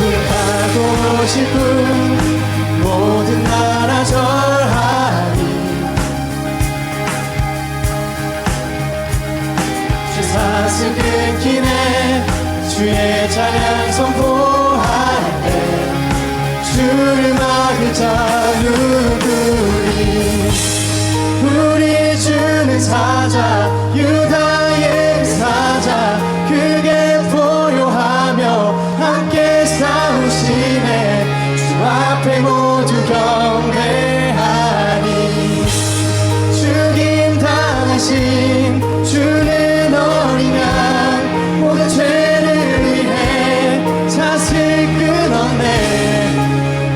구속하고 싶은 모든 나라 절하리. 주 사슬 끊기네 주의 찬양 선포할 때 주를 막을 자 누구리. 우리 주는 사자 유다의 사자 크게 포효하며 함께 싸우시네. 주 앞에 모두 경배하리. 죽임 당하신 주는 어린 양 모든 죄를 위해 사슬 끊었네.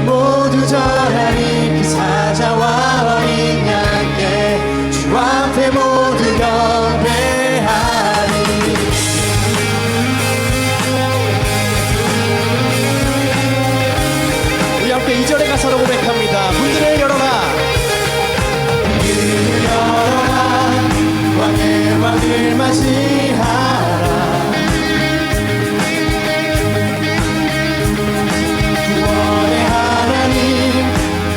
모두 절하리. 그 사자와 어린 양께 주 앞에 모두 경배하리. 우리 함께 2절의 가사로 고백합니다. 문들을 열어라. 문들을 열어라. 왕의 왕을 맞이하라. 구원의 하나님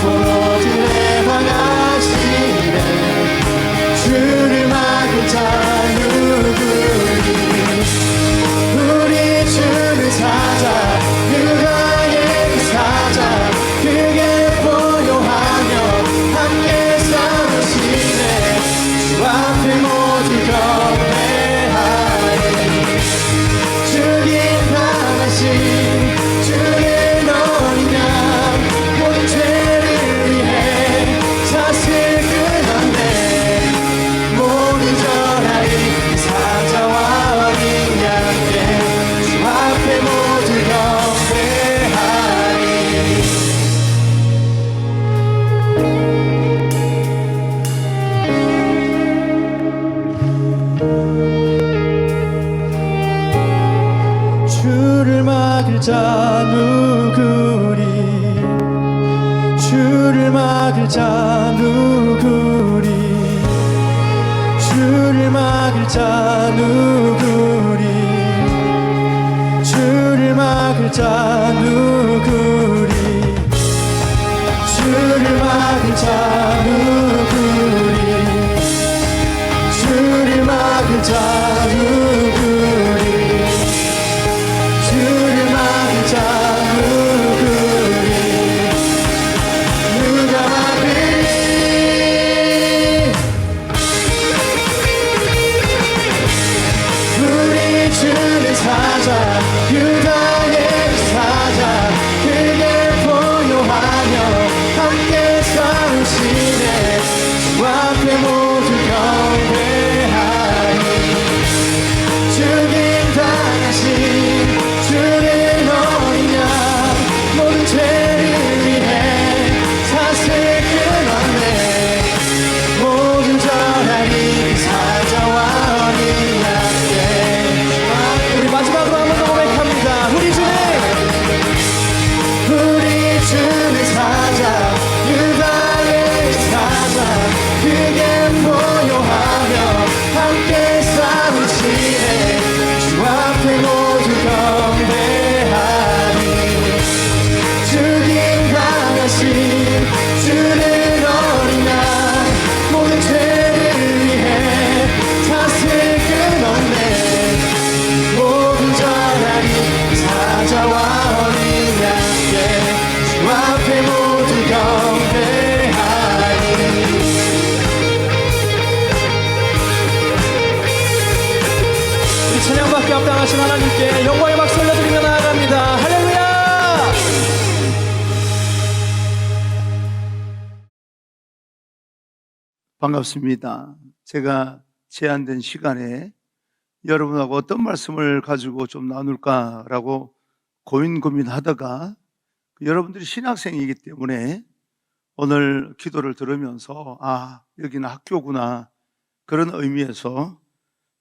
포로들의 방하시네. 주를 막을 자 누구니. 우리 주는 사자 유다의 그 사자 크게 포효하며 함께 싸우시네. 주 앞에 모두 경배하리. 죽임 당하신 주는 어린 양 모든 죄를 위해 사슬 끊었네. 모두 절하리. 사자와 어린 양께 주 앞에 모두 경배하리. 주를 막을 자 누구리. 주를 막을 자 누구리. 주를 막을 자 누구리. 주를 막을 자 누구리. 주를 막을 자 누구리. 주를 막을 자 누구리. 주를 막을 자 누구리. 누가 막으리. 우리 주는 사자 유다의 사자 크게 포효하며 함께 싸우시네. 주 앞에 모두 경배하리. 죽임 당하신 주는 어린 양 모든 죄를 위해 사슬 끊었네. 모두 절하리. 사자와 어린 양께. 우리 마지막으로 한 번 더 고백합니다. 우리 주는 사자 유다의 사자 크게 포효하며 함께 싸우시네. 주 앞에 모두 경배하리. 죽임 당하신 주는 어린 양 모든 죄를 위해 사슬 끊었네. 모두 절하리. 사자와 어린 양께 주 앞에 모두 경배하리. 우리 찬양받기 합당하신 하나님께 영광의 박수 올려드리며 나아갑니다. 할렐루야. 반갑습니다. 제가 제한된 시간에 여러분하고 어떤 말씀을 가지고 좀 나눌까라고 고민하다가 여러분들이 신학생이기 때문에 오늘 기도를 들으면서 여기는 학교구나 그런 의미에서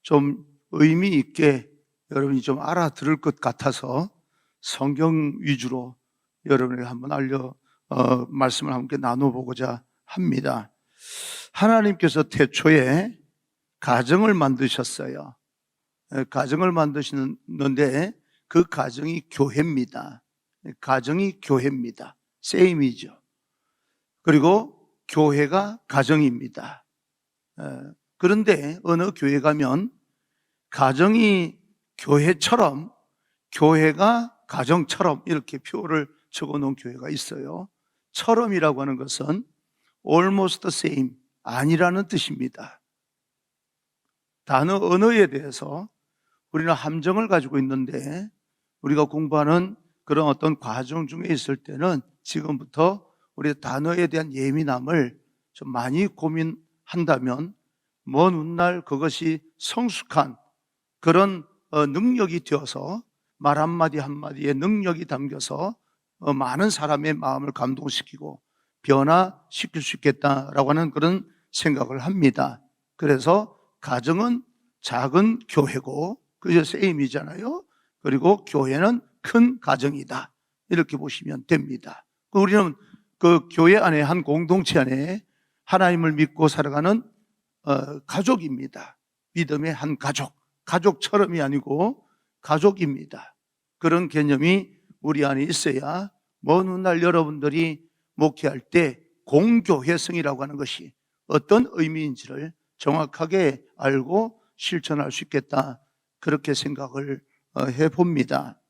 좀 의미 있게 여러분이 좀 알아들을 것 같아서 성경 위주로 여러분에게 한번 말씀을 함께 나눠보고자 합니다. 하나님께서 태초에 가정을 만드셨어요. 가정을 만드시는데 그 가정이 교회입니다. 가정이 교회입니다. 세임이죠. 그리고 교회가 가정입니다. 그런데 어느 교회 가면 가정이 교회처럼, 교회가 가정처럼 이렇게 표를 적어 놓은 교회가 있어요. 처럼이라고 하는 것은 almost the same, 아니라는 뜻입니다. 언어에 대해서 우리는 함정을 가지고 있는데, 우리가 공부하는 그런 어떤 과정 중에 있을 때는 지금부터 우리 단어에 대한 예민함을 좀 많이 고민한다면 먼 훗날 그것이 성숙한 그런 능력이 되어서 말 한마디 한마디에 능력이 담겨서 많은 사람의 마음을 감동시키고 변화시킬 수 있겠다라고 하는 그런 생각을 합니다. 그래서 가정은 작은 교회고, 그게 세임이잖아요. 그리고 교회는 큰 가정이다, 이렇게 보시면 됩니다. 우리는 그 교회 안에, 한 공동체 안에 하나님을 믿고 살아가는 가족입니다. 믿음의 한 가족, 가족처럼이 아니고 가족입니다. 그런 개념이 우리 안에 있어야 먼 훗날 여러분들이 목회할 때 공교회성이라고 하는 것이 어떤 의미인지를 정확하게 알고 실천할 수 있겠다, 그렇게 생각을 해봅니다.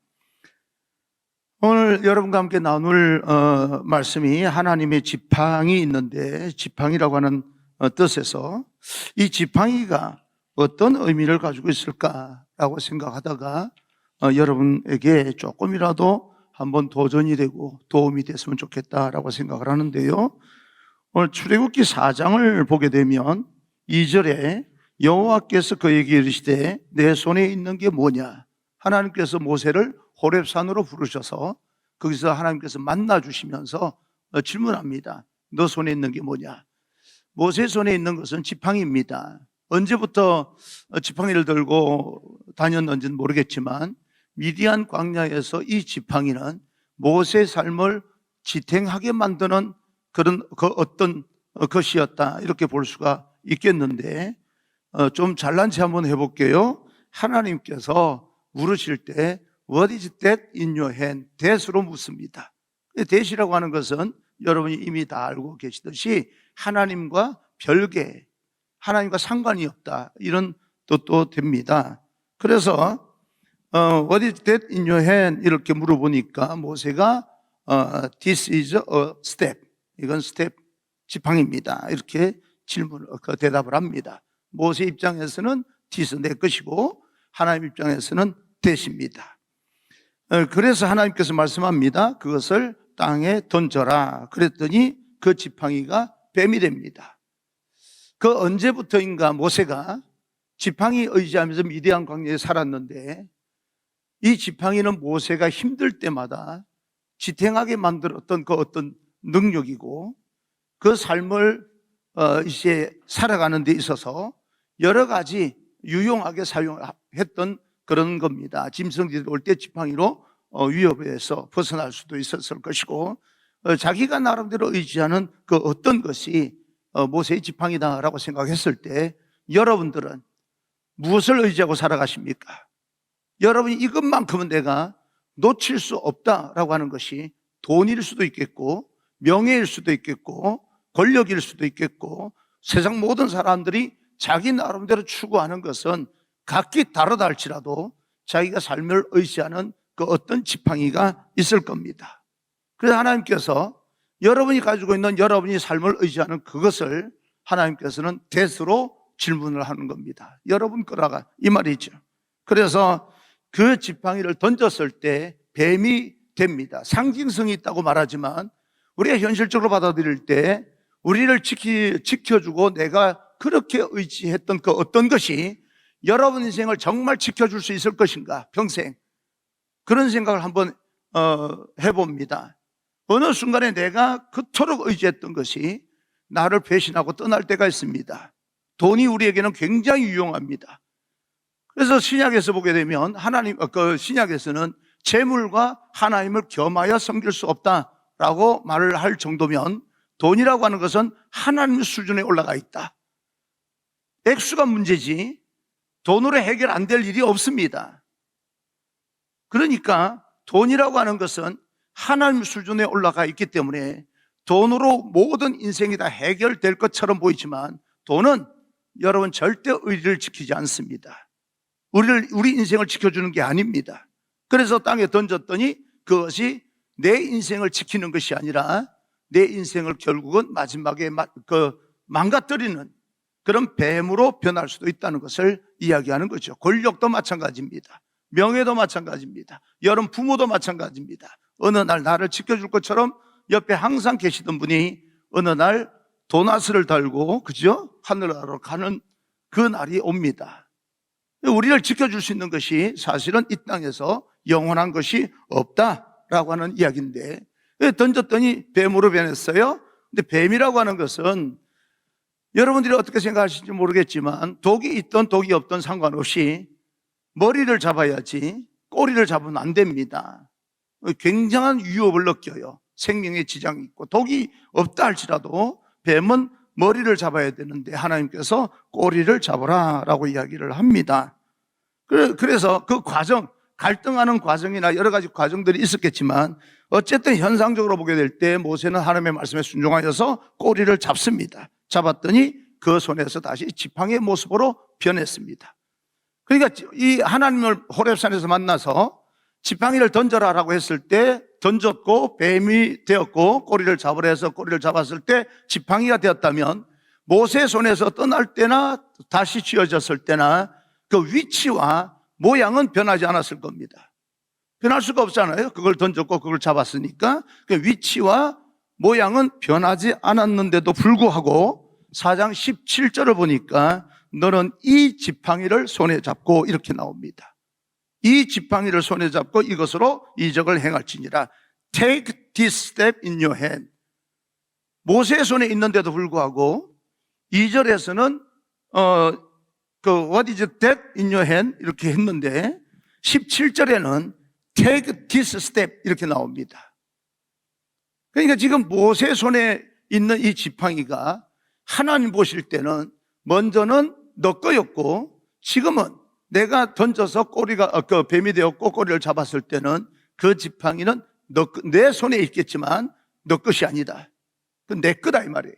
오늘 여러분과 함께 나눌 말씀이 하나님의 지팡이 있는데, 지팡이라고 하는 뜻에서 이 지팡이가 어떤 의미를 가지고 있을까라고 생각하다가 여러분에게 조금이라도 한번 도전이 되고 도움이 됐으면 좋겠다라고 생각을 하는데요. 오늘 출애굽기 4장을 보게 되면 2절에 여호와께서 그에게 이르시되 내 손에 있는 게 뭐냐? 하나님께서 모세를 호렙산으로 부르셔서 거기서 하나님께서 만나 주시면서 질문합니다. 너 손에 있는 게 뭐냐? 모세 손에 있는 것은 지팡이입니다. 언제부터 지팡이를 들고 다녔는지는 모르겠지만 미디안 광야에서 이 지팡이는 모세의 삶을 지탱하게 만드는 그런 어떤 것이었다, 이렇게 볼 수가 있겠는데, 좀 잘난 체 한번 해볼게요. 하나님께서 물으실 때 What is that in your hand? that으로 묻습니다. that이라고 하는 것은 여러분이 이미 다 알고 계시듯이 하나님과 별개, 하나님과 상관이 없다, 이런 뜻도 됩니다. 그래서 What is that in your hand? 이렇게 물어보니까 모세가 This is a step, 이건 스텝, 지팡이입니다, 이렇게 대답을 합니다. 모세 입장에서는 This 내 것이고 하나님 입장에서는 that입니다. 그래서 하나님께서 말씀합니다. 그것을 땅에 던져라. 그랬더니 그 지팡이가 뱀이 됩니다. 그 언제부터인가 모세가 지팡이 의지하면서 미디안 광야에 살았는데, 이 지팡이는 모세가 힘들 때마다 지탱하게 만들었던 그 어떤 능력이고, 그 삶을 이제 살아가는 데 있어서 여러 가지 유용하게 사용했던 그런 겁니다. 짐승들이 올 때 지팡이로 위협에서 벗어날 수도 있었을 것이고, 자기가 나름대로 의지하는 그 어떤 것이 모세의 지팡이다라고 생각했을 때 여러분들은 무엇을 의지하고 살아가십니까? 여러분이 이것만큼은 내가 놓칠 수 없다라고 하는 것이 돈일 수도 있겠고, 명예일 수도 있겠고, 권력일 수도 있겠고, 세상 모든 사람들이 자기 나름대로 추구하는 것은 각기 다르다 할지라도 자기가 삶을 의지하는 그 어떤 지팡이가 있을 겁니다. 그래서 하나님께서 여러분이 가지고 있는 여러분이 삶을 의지하는 그것을 하나님께서는 that으로 질문을 하는 겁니다. 여러분 거라가, 이 말이죠. 그래서 그 지팡이를 던졌을 때 뱀이 됩니다. 상징성이 있다고 말하지만 우리가 현실적으로 받아들일 때 우리를 지켜주고 내가 그렇게 의지했던 그 어떤 것이 여러분 인생을 정말 지켜줄 수 있을 것인가, 평생. 그런 생각을 한번 해봅니다. 어느 순간에 내가 그토록 의지했던 것이 나를 배신하고 떠날 때가 있습니다. 돈이 우리에게는 굉장히 유용합니다. 그래서 신약에서 보게 되면 신약에서는 재물과 하나님을 겸하여 섬길 수 없다라고 말을 할 정도면 돈이라고 하는 것은 하나님 수준에 올라가 있다. 액수가 문제지 돈으로 해결 안 될 일이 없습니다. 그러니까 돈이라고 하는 것은 하나님 수준에 올라가 있기 때문에 돈으로 모든 인생이 다 해결될 것처럼 보이지만 돈은 여러분 절대 의리를 지키지 않습니다. 우리 인생을 지켜주는 게 아닙니다. 그래서 땅에 던졌더니 그것이 내 인생을 지키는 것이 아니라 내 인생을 결국은 마지막에 망가뜨리는 그런 뱀으로 변할 수도 있다는 것을 이야기하는 거죠. 권력도 마찬가지입니다. 명예도 마찬가지입니다. 여러분 부모도 마찬가지입니다. 어느 날 나를 지켜줄 것처럼 옆에 항상 계시던 분이 어느 날 도나스를 달고 그죠? 하늘나라로 가는 그 날이 옵니다. 우리를 지켜줄 수 있는 것이 사실은 이 땅에서 영원한 것이 없다라고 하는 이야기인데 던졌더니 뱀으로 변했어요. 근데 뱀이라고 하는 것은 여러분들이 어떻게 생각하실지 모르겠지만 독이 있든 독이 없든 상관없이 머리를 잡아야지 꼬리를 잡으면 안 됩니다. 굉장한 위협을 느껴요. 생명에 지장이 있고 독이 없다 할지라도 뱀은 머리를 잡아야 되는데 하나님께서 꼬리를 잡으라 라고 이야기를 합니다. 그래서 그 과정, 갈등하는 과정이나 여러 가지 과정들이 있었겠지만 어쨌든 현상적으로 보게 될 때 모세는 하나님의 말씀에 순종하여서 꼬리를 잡습니다. 잡았더니 그 손에서 다시 지팡이의 모습으로 변했습니다. 그러니까 이 하나님을 호렙산에서 만나서 지팡이를 던져라라고 했을 때 던졌고 뱀이 되었고 꼬리를 잡으라 해서 꼬리를 잡았을 때 지팡이가 되었다면 모세 손에서 떠날 때나 다시 쥐어졌을 때나 그 위치와 모양은 변하지 않았을 겁니다. 변할 수가 없잖아요. 그걸 던졌고 그걸 잡았으니까 그 위치와 모양은 변하지 않았는데도 불구하고 4장 17절을 보니까 너는 이 지팡이를 손에 잡고 이렇게 나옵니다. 이 지팡이를 손에 잡고 이것으로 이적을 행할지니라. Take this step in your hand. 모세의 손에 있는데도 불구하고 2절에서는 What is that in your hand? 이렇게 했는데 17절에는 Take this step 이렇게 나옵니다. 그러니까 지금 모세 손에 있는 이 지팡이가 하나님 보실 때는 먼저는 너 거였고 지금은 내가 던져서 꼬리가 뱀이 되었고 꼬리를 잡았을 때는 그 지팡이는 내 손에 있겠지만 너 것이 아니다. 내 거다 이 말이에요.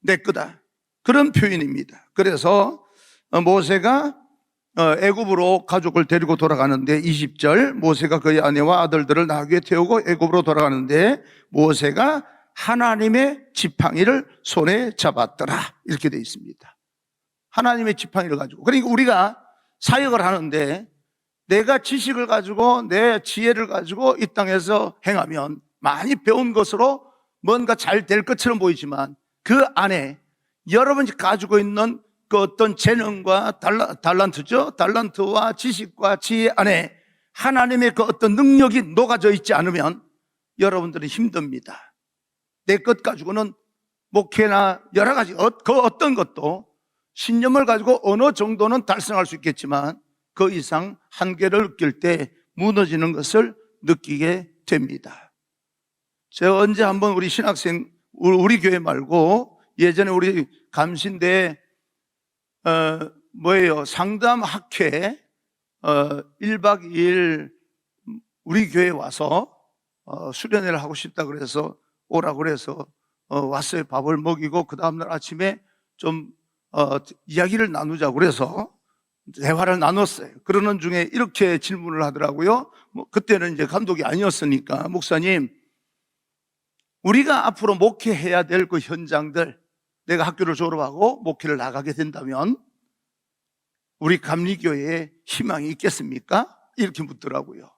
내 거다. 그런 표현입니다. 그래서 모세가 애굽으로 가족을 데리고 돌아가는데 20절 모세가 그의 아내와 아들들을 나귀에 태우고 애굽으로 돌아가는데 모세가 하나님의 지팡이를 손에 잡았더라 이렇게 되어 있습니다. 하나님의 지팡이를 가지고. 그러니까 우리가 사역을 하는데 내가 지식을 가지고 내 지혜를 가지고 이 땅에서 행하면 많이 배운 것으로 뭔가 잘 될 것처럼 보이지만 그 안에 여러분이 가지고 있는 그 어떤 재능과 달란트죠. 달란트와 지식과 지혜 안에 하나님의 그 어떤 능력이 녹아져 있지 않으면 여러분들은 힘듭니다. 내 것 가지고는 목회나 여러 가지 그 어떤 것도 신념을 가지고 어느 정도는 달성할 수 있겠지만 그 이상 한계를 느낄 때 무너지는 것을 느끼게 됩니다. 제가 언제 한번 우리 신학생, 우리 교회 말고 예전에 우리 감신대 상담 학회 1박 2일 우리 교회에 와서 수련회를 하고 싶다 그래서 오라고 그래서 왔어요. 밥을 먹이고 그 다음날 아침에 좀 이야기를 나누자고 그래서 대화를 나눴어요. 그러는 중에 이렇게 질문을 하더라고요. 그때는 이제 감독이 아니었으니까 목사님, 우리가 앞으로 목회해야 될 그 현장들, 내가 학교를 졸업하고 목회를 나가게 된다면 우리 감리교회에 희망이 있겠습니까? 이렇게 묻더라고요.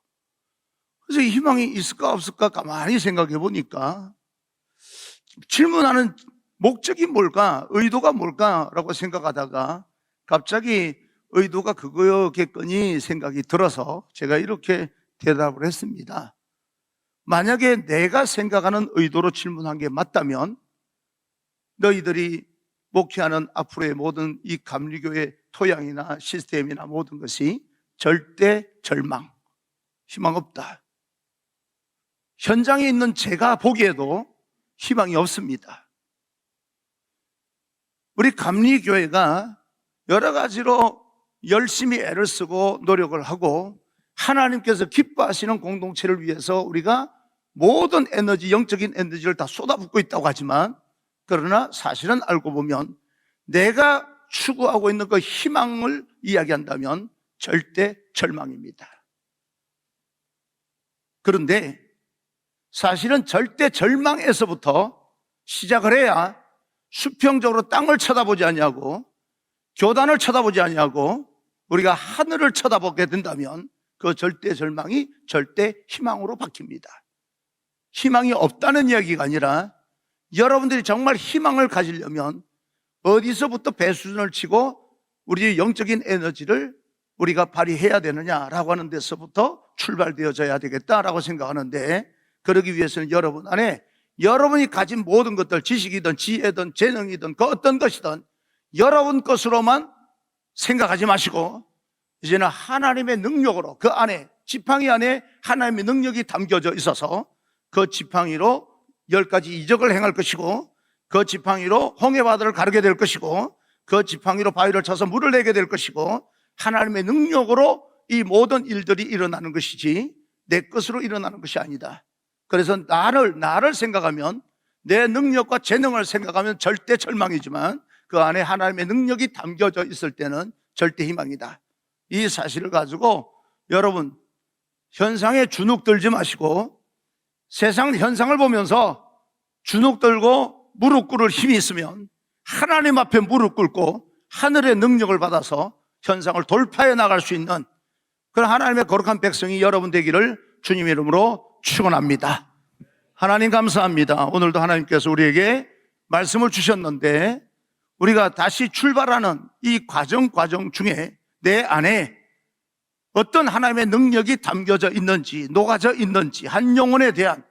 그래서 희망이 있을까 없을까 가만히 생각해 보니까 질문하는 목적이 뭘까? 의도가 뭘까라고 생각하다가 갑자기 의도가 그거였겠거니 생각이 들어서 제가 이렇게 대답을 했습니다. 만약에 내가 생각하는 의도로 질문한 게 맞다면 너희들이 목회하는 앞으로의 모든 이 감리교의 토양이나 시스템이나 모든 것이 절대 절망, 희망 없다. 현장에 있는 제가 보기에도 희망이 없습니다. 우리 감리교회가 여러 가지로 열심히 애를 쓰고 노력을 하고 하나님께서 기뻐하시는 공동체를 위해서 우리가 모든 에너지, 영적인 에너지를 다 쏟아붓고 있다고 하지만, 그러나 사실은 알고 보면 내가 추구하고 있는 그 희망을 이야기한다면 절대 절망입니다. 그런데 사실은 절대 절망에서부터 시작을 해야 수평적으로 땅을 쳐다보지 아니하고 교단을 쳐다보지 아니하고 우리가 하늘을 쳐다보게 된다면 그 절대 절망이 절대 희망으로 바뀝니다. 희망이 없다는 이야기가 아니라 여러분들이 정말 희망을 가지려면 어디서부터 배수준을 치고 우리의 영적인 에너지를 우리가 발휘해야 되느냐라고 하는 데서부터 출발되어져야 되겠다라고 생각하는데, 그러기 위해서는 여러분 안에 여러분이 가진 모든 것들, 지식이든 지혜든 재능이든 그 어떤 것이든 여러분 것으로만 생각하지 마시고 이제는 하나님의 능력으로 그 안에, 지팡이 안에 하나님의 능력이 담겨져 있어서 그 지팡이로 10가지 이적을 행할 것이고, 그 지팡이로 홍해바다를 가르게 될 것이고, 그 지팡이로 바위를 쳐서 물을 내게 될 것이고, 하나님의 능력으로 이 모든 일들이 일어나는 것이지 내 것으로 일어나는 것이 아니다. 그래서 나를 생각하면, 내 능력과 재능을 생각하면 절대 절망이지만 그 안에 하나님의 능력이 담겨져 있을 때는 절대 희망이다. 이 사실을 가지고 여러분 현상에 주눅 들지 마시고, 세상 현상을 보면서 주눅 들고 무릎 꿇을 힘이 있으면 하나님 앞에 무릎 꿇고 하늘의 능력을 받아서 현상을 돌파해 나갈 수 있는 그런 하나님의 거룩한 백성이 여러분 되기를 주님 이름으로 축원합니다. 하나님 감사합니다. 오늘도 하나님께서 우리에게 말씀을 주셨는데 우리가 다시 출발하는 이 과정 중에 내 안에 어떤 하나님의 능력이 담겨져 있는지, 녹아져 있는지, 한 영혼에 대한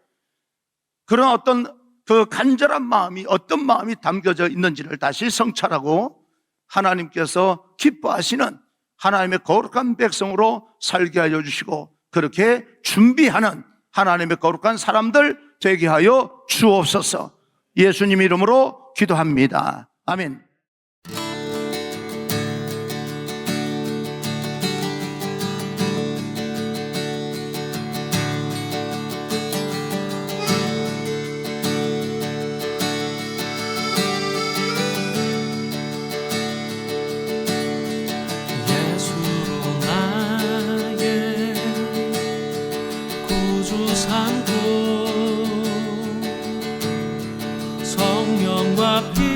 그런 어떤 그 간절한 마음이, 어떤 마음이 담겨져 있는지를 다시 성찰하고 하나님께서 기뻐하시는 하나님의 거룩한 백성으로 살게 하여 주시고, 그렇게 준비하는 하나님의 거룩한 사람들 되게 하여 주옵소서. 예수님 이름으로 기도합니다. 아멘. 삼고 성령과 피